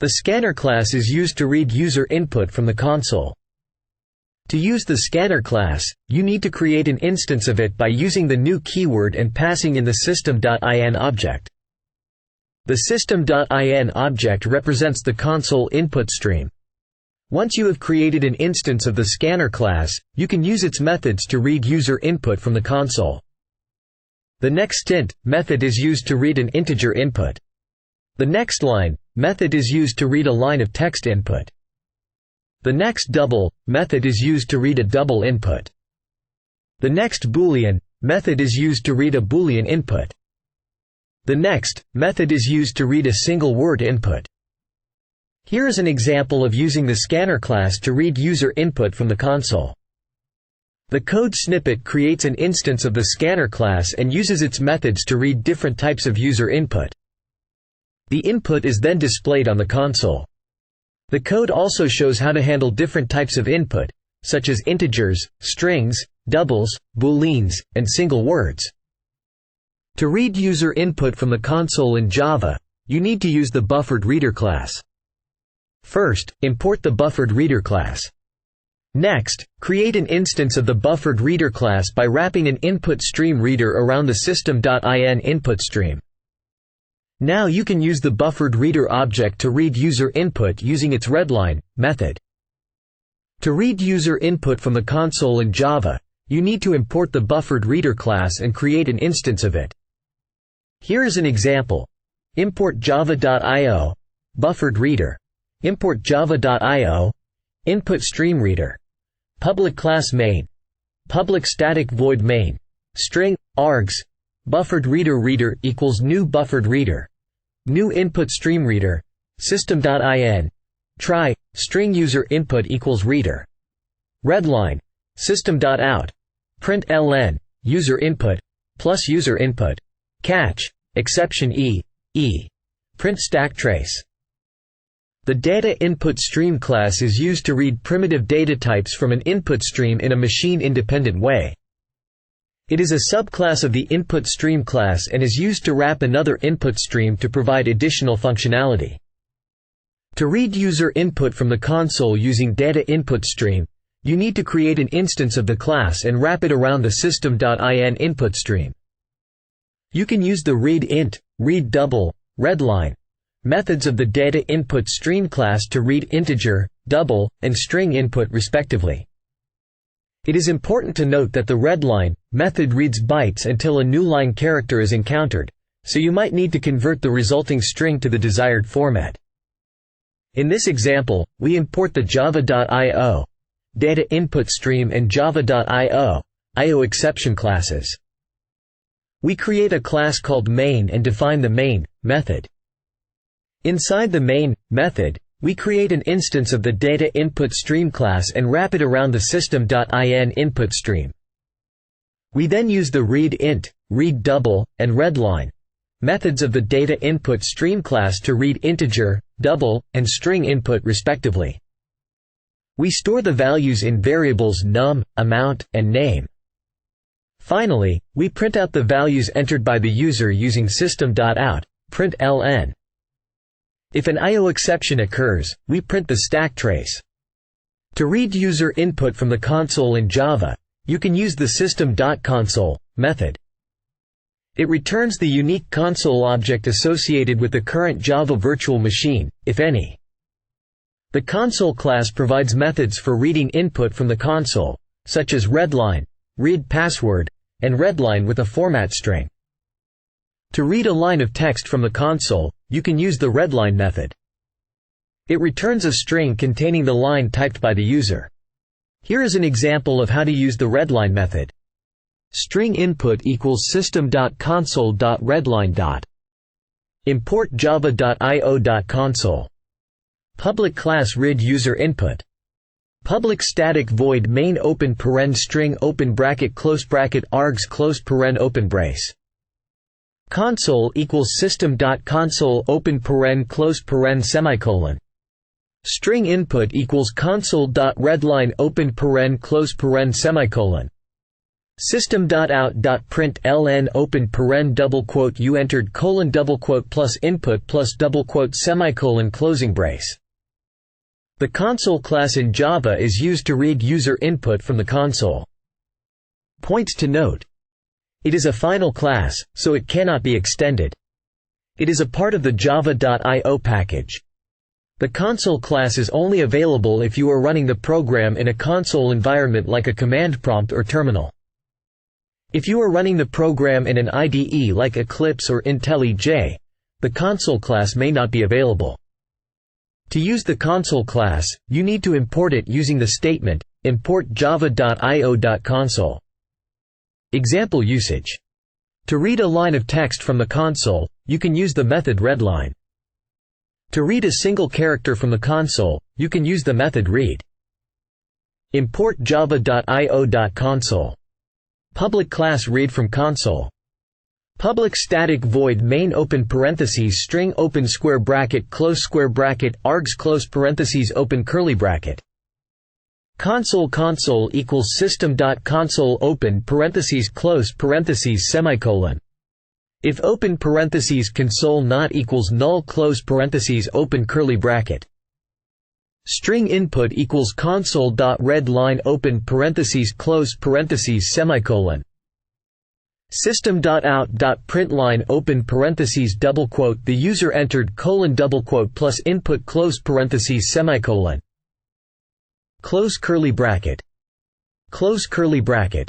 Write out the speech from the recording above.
The scanner class is used to read user input from the console. To use the scanner class, you need to create an instance of it by using the new keyword and passing in the system.in object. The system.in object represents the console input stream. Once you have created an instance of the scanner class, you can use its methods to read user input from the console. The nextInt method is used to read an integer input. The nextLine method is used to read a line of text input. The nextDouble method is used to read a double input. The nextBoolean method is used to read a Boolean input. The next method is used to read a single word input. Here is an example of using the scanner class to read user input from the console. The code snippet creates an instance of the scanner class and uses its methods to read different types of user input. The input is then displayed on the console. The code also shows how to handle different types of input, such as integers, strings, doubles, booleans, and single words. To read user input from the console in Java, you need to use the BufferedReader class. First, import the BufferedReader class. Next, create an instance of the BufferedReader class by wrapping an input stream reader around the system.in input stream. Now you can use the BufferedReader object to read user input using its readLine method. To read user input from the console in Java, you need to import the BufferedReader class and create an instance of it. Here is an example. Import java.io, BufferedReader, import java.io, input stream reader, public class main, public static void main, string, args, BufferedReader reader equals new BufferedReader, new input stream reader, system.in, try, string user input equals reader, readline, system.out, println, user input, plus user input, catch, exception print stack trace. The data input stream class is used to read primitive data types from an input stream in a machine-independent way. It is a subclass of the input stream class and is used to wrap another input stream to provide additional functionality. To read user input from the console using data input stream, you need to create an instance of the class and wrap it around the system.in input stream. You can use the readInt, readDouble, readLine methods of the data input stream class to read integer, double, and string input respectively. It is important to note that the readLine method reads bytes until a new line character is encountered, so you might need to convert the resulting string to the desired format. In this example, we import the java.io data input stream and java.io IOException classes. We create a class called main and define the main method. Inside the main method, we create an instance of the data input stream class and wrap it around the system.in input stream. We then use the readInt, readDouble, and readLine methods of the data input stream class to read integer, double, and string input respectively. We store the values in variables num, amount, and name. Finally, we print out the values entered by the user using system.out, println. If an IO exception occurs, we print the stack trace. To read user input from the console in Java, you can use the system.console method. It returns the unique console object associated with the current Java virtual machine, if any. The console class provides methods for reading input from the console, such as readLine, readPassword, and readLine with a format string. To read a line of text from the console, you can use the readLine method. It returns a string containing the line typed by the user. Here is an example of how to use the readLine method. String input equals system.console.readline. Import java.io.console. Public class read user input. Public static void main open paren string open bracket close bracket args close paren open brace. Console equals system.console open paren close paren semicolon. String input equals console.readline open paren close paren semicolon. System.out.println open paren double quote you entered colon double quote plus input plus double quote semicolon closing brace. The console class in Java is used to read user input from the console. Points to note: it is a final class, so it cannot be extended. It is a part of the java.io package. The console class is only available if you are running the program in a console environment like a command prompt or terminal. If you are running the program in an IDE like Eclipse or IntelliJ, the console class may not be available. To use the console class, you need to import it using the statement, import java.io.console. Example usage. To read a line of text from the console, you can use the method readLine. To read a single character from the console, you can use the method read. Import java.io.console. Public class read from console. Public static void main open parentheses string open square bracket close square bracket args close parentheses open curly bracket. Console equals system.console open parentheses close parentheses semicolon. If open parentheses console not equals null close parentheses open curly bracket. String input equals console.readLine open parentheses close parentheses semicolon. System.out.println open parentheses double quote the user entered colon double quote plus input close parentheses semicolon. Close curly bracket. Close curly bracket.